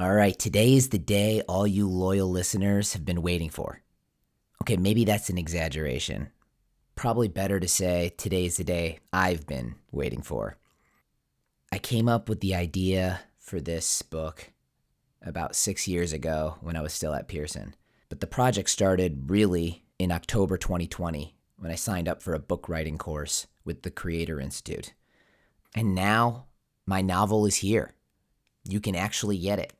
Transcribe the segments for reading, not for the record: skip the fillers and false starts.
All right, today is the day all you loyal listeners have been waiting for. Okay, maybe that's an exaggeration. Probably better to say today is the day I've been waiting for. I came up with the idea for this book about 6 years ago when I was still at Pearson. But the project started really in October 2020 when I signed up for a book writing course with the Creator Institute. And now my novel is here. You can actually get it.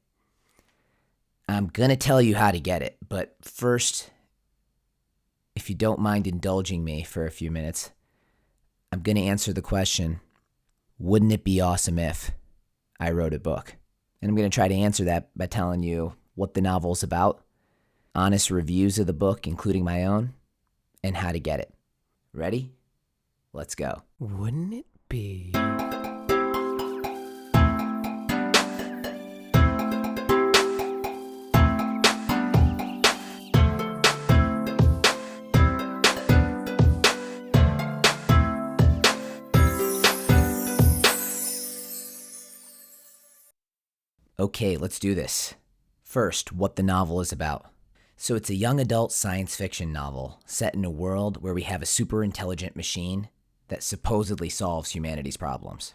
I'm going to tell you how to get it, but first, if you don't mind indulging me for a few minutes, I'm going to answer the question, wouldn't it be awesome if I wrote a book? And I'm going to try to answer that by telling you what the novel's about, honest reviews of the book, including my own, and how to get it. Ready? Let's go. Wouldn't it be... Okay, let's do this. First, what the novel is about. So it's a young adult science fiction novel set in a world where we have a super intelligent machine that supposedly solves humanity's problems.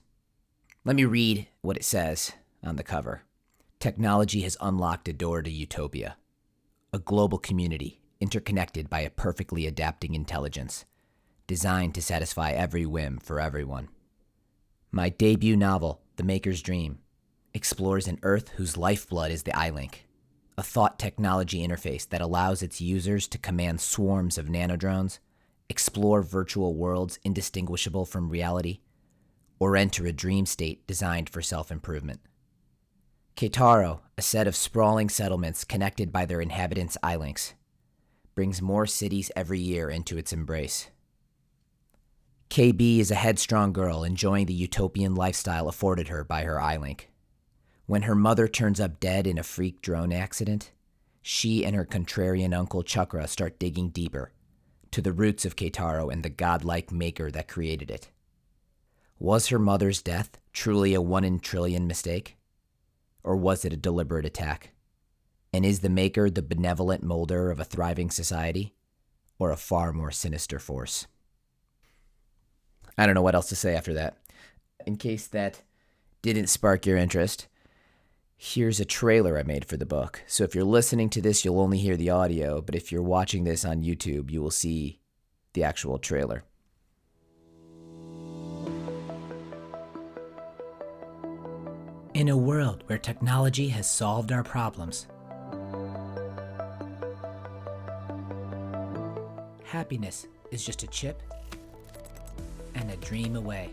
Let me read what it says on the cover. Technology has unlocked a door to utopia. A global community interconnected by a perfectly adapting intelligence, designed to satisfy every whim for everyone. My debut novel, The Maker's Dream, explores an Earth whose lifeblood is the iLink, a thought technology interface that allows its users to command swarms of nanodrones, explore virtual worlds indistinguishable from reality, or enter a dream state designed for self-improvement. Keitaro, a set of sprawling settlements connected by their inhabitants' iLinks, brings more cities every year into its embrace. KB is a headstrong girl enjoying the utopian lifestyle afforded her by her iLink. When her mother turns up dead in a freak drone accident, she and her contrarian uncle Chakra start digging deeper, to the roots of Keitaro and the godlike maker that created it. Was her mother's death truly a 1 in a trillion mistake? Or was it a deliberate attack? And is the maker the benevolent molder of a thriving society, or a far more sinister force? I don't know what else to say after that. In case that didn't spark your interest, here's a trailer I made for the book. So if you're listening to this, you'll only hear the audio, but if you're watching this on YouTube, you will see the actual trailer. In a world where technology has solved our problems, happiness is just a chip and a dream away.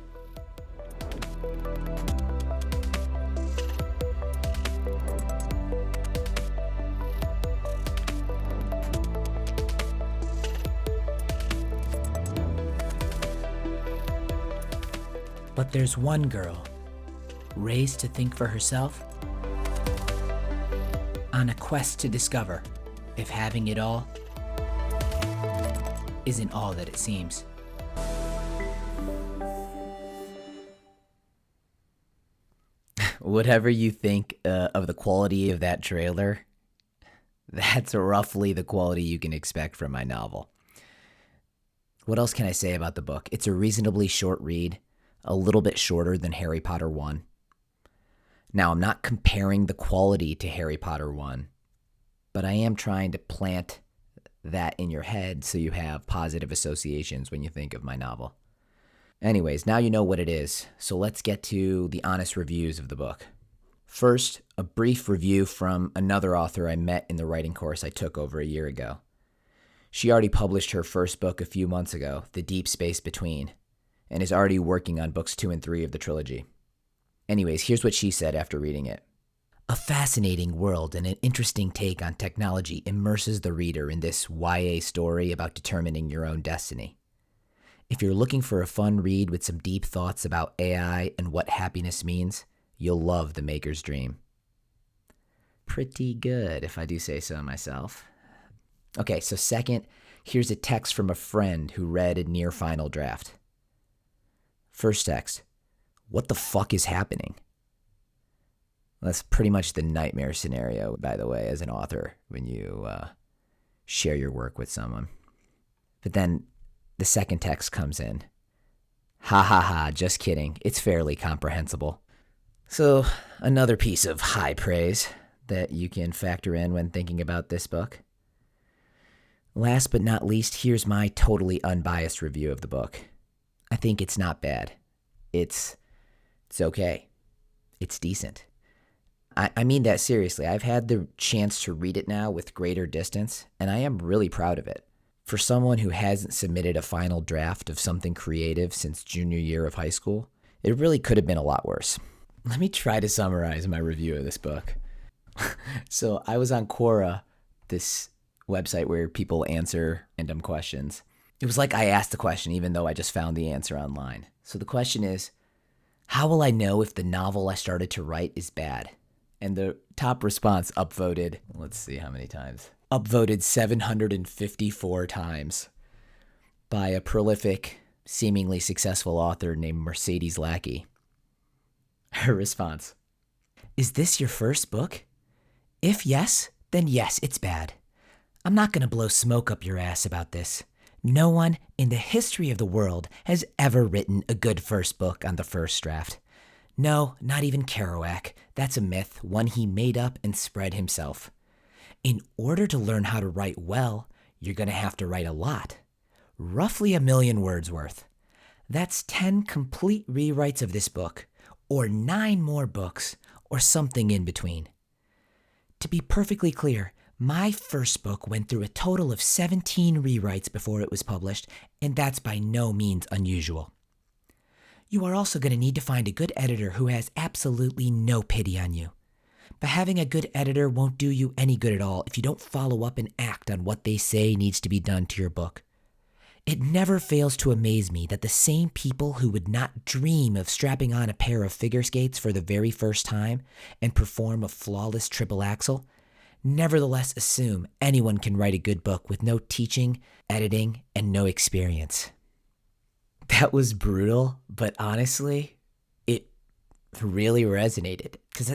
But there's one girl, raised to think for herself, on a quest to discover if having it all isn't all that it seems. Whatever you think of the quality of that trailer, that's roughly the quality you can expect from my novel. What else can I say about the book? It's a reasonably short read, a little bit shorter than Harry Potter 1. Now, I'm not comparing the quality to Harry Potter 1, but I am trying to plant that in your head so you have positive associations when you think of my novel. Anyways, now you know what it is, so let's get to the honest reviews of the book. First, a brief review from another author I met in the writing course I took over a year ago. She already published her first book a few months ago, The Deep Space Between, and is already working on books 2 and 3 of the trilogy. Anyways, here's what she said after reading it. A fascinating world and an interesting take on technology immerses the reader in this YA story about determining your own destiny. If you're looking for a fun read with some deep thoughts about AI and what happiness means, you'll love The Maker's Dream. Pretty good, if I do say so myself. Okay, so second, here's a text from a friend who read a near final draft. First text, what the fuck is happening? That's pretty much the nightmare scenario, by the way, as an author, when you share your work with someone. But then the second text comes in. Ha ha ha, just kidding. It's fairly comprehensible. So, another piece of high praise that you can factor in when thinking about this book. Last but not least, here's my totally unbiased review of the book. I think it's not bad. It's okay. It's decent. I mean that seriously. I've had the chance to read it now with greater distance, and I am really proud of it. For someone who hasn't submitted a final draft of something creative since junior year of high school, it really could have been a lot worse. Let me try to summarize my review of this book. So I was on Quora, this website where people answer random questions. It was like I asked the question even though I just found the answer online. So the question is, how will I know if the novel I started to write is bad? And the top response upvoted, let's see how many times. Upvoted 754 times by a prolific, seemingly successful author named Mercedes Lackey. Her response: is this your first book? If yes, then yes, it's bad. I'm not going to blow smoke up your ass about this. No one in the history of the world has ever written a good first book on the first draft. No, not even Kerouac. That's a myth, one he made up and spread himself. In order to learn how to write well, you're going to have to write a lot. Roughly 1 million words worth. That's 10 complete rewrites of this book, or 9 more books, or something in between. To be perfectly clear, my first book went through a total of 17 rewrites before it was published, and that's by no means unusual. You are also going to need to find a good editor who has absolutely no pity on you. But having a good editor won't do you any good at all if you don't follow up and act on what they say needs to be done to your book. It never fails to amaze me that the same people who would not dream of strapping on a pair of figure skates for the very first time and perform a flawless triple axel nevertheless assume anyone can write a good book with no teaching, editing, and no experience. That was brutal, but honestly, it really resonated because,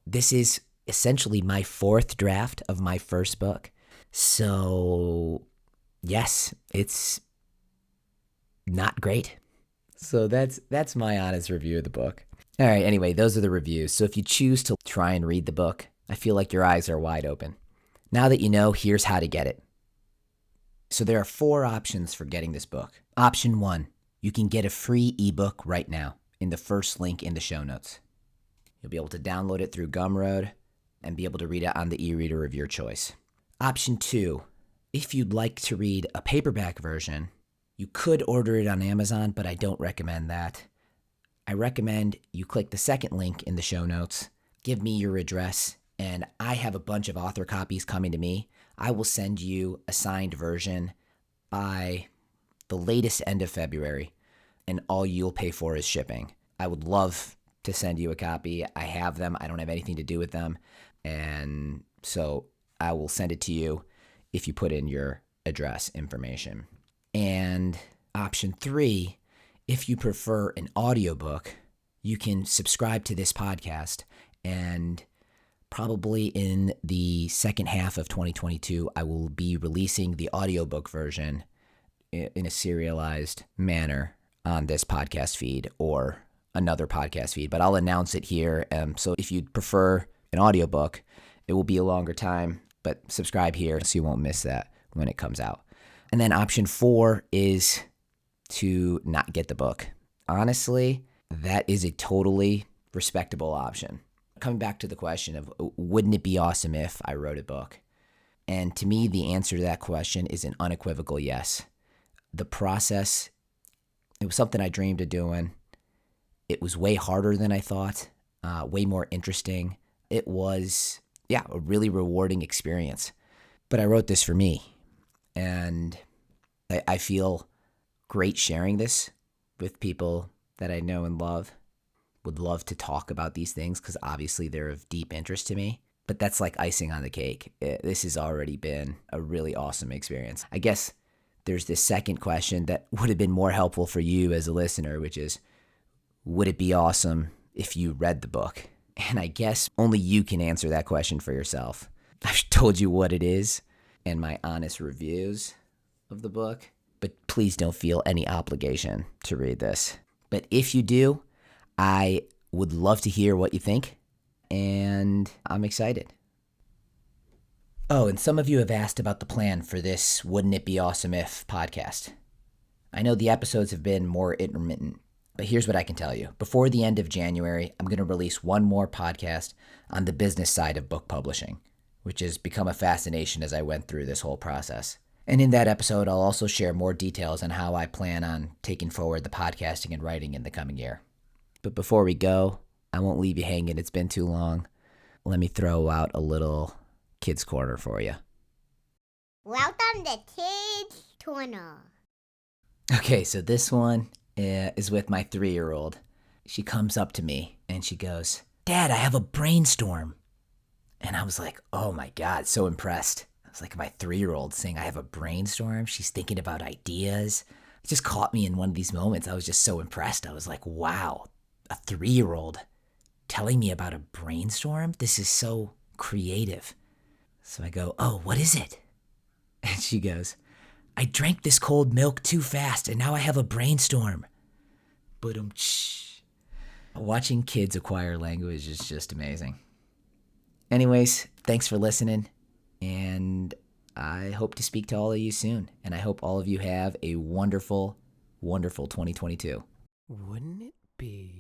this is essentially my 4th draft of my first book. So, yes, it's not great. So that's my honest review of the book. All right, anyway, those are the reviews. So if you choose to try and read the book, I feel like your eyes are wide open. Now that you know, here's how to get it. So there are 4 options for getting this book. Option 1, you can get a free ebook right now in the first link in the show notes. You'll be able to download it through Gumroad and be able to read it on the e-reader of your choice. Option 2, if you'd like to read a paperback version, you could order it on Amazon, but I don't recommend that. I recommend you click the second link in the show notes, give me your address, and I have a bunch of author copies coming to me. I will send you a signed version by the latest end of February, and all you'll pay for is shipping. I would love to send you a copy. I have them. I don't have anything to do with them. And so I will send it to you if you put in your address information. And option 3, if you prefer an audiobook, you can subscribe to this podcast, and probably in the second half of 2022, I will be releasing the audiobook version in a serialized manner on this podcast feed or another podcast feed, but I'll announce it here. So if you prefer an audiobook, it will be a longer time, but subscribe here so you won't miss that when it comes out. And then option 4 is to not get the book. Honestly, that is a totally respectable option. Coming back to the question of wouldn't it be awesome if I wrote a book? And to me, the answer to that question is an unequivocal yes. The process, it was something I dreamed of doing. It was way harder than I thought, way more interesting. It was, a really rewarding experience. But I wrote this for me, and I feel great sharing this with people that I know and love. Would love to talk about these things because obviously they're of deep interest to me. But that's like icing on the cake. This has already been a really awesome experience. I guess there's this second question that would have been more helpful for you as a listener, which is, would it be awesome if you read the book? And I guess only you can answer that question for yourself. I've told you what it is and my honest reviews of the book, but please don't feel any obligation to read this. But if you do, I would love to hear what you think, and I'm excited. Oh, and some of you have asked about the plan for this Wouldn't It Be Awesome If podcast. I know the episodes have been more intermittent, but here's what I can tell you. Before the end of January, I'm going to release one more podcast on the business side of book publishing, which has become a fascination as I went through this whole process. And in that episode, I'll also share more details on how I plan on taking forward the podcasting and writing in the coming year. But before we go, I won't leave you hanging. It's been too long. Let me throw out a little Kids Corner for you. Welcome to Kids Corner. Okay, so this one is with my 3-year-old. She comes up to me and she goes, "Dad, I have a brainstorm." And I was like, oh my God, so impressed. I was like, my 3-year-old saying I have a brainstorm. She's thinking about ideas. It just caught me in one of these moments. I was just so impressed. I was like, wow, a 3-year-old telling me about a brainstorm? This is so creative. So I go, oh, what is it? And she goes, I drank this cold milk too fast and now I have a brainstorm. Ba-dum-tsh. Watching kids acquire language is just amazing. Anyways, thanks for listening, and I hope to speak to all of you soon, and I hope all of you have a wonderful, wonderful 2022. Wouldn't it be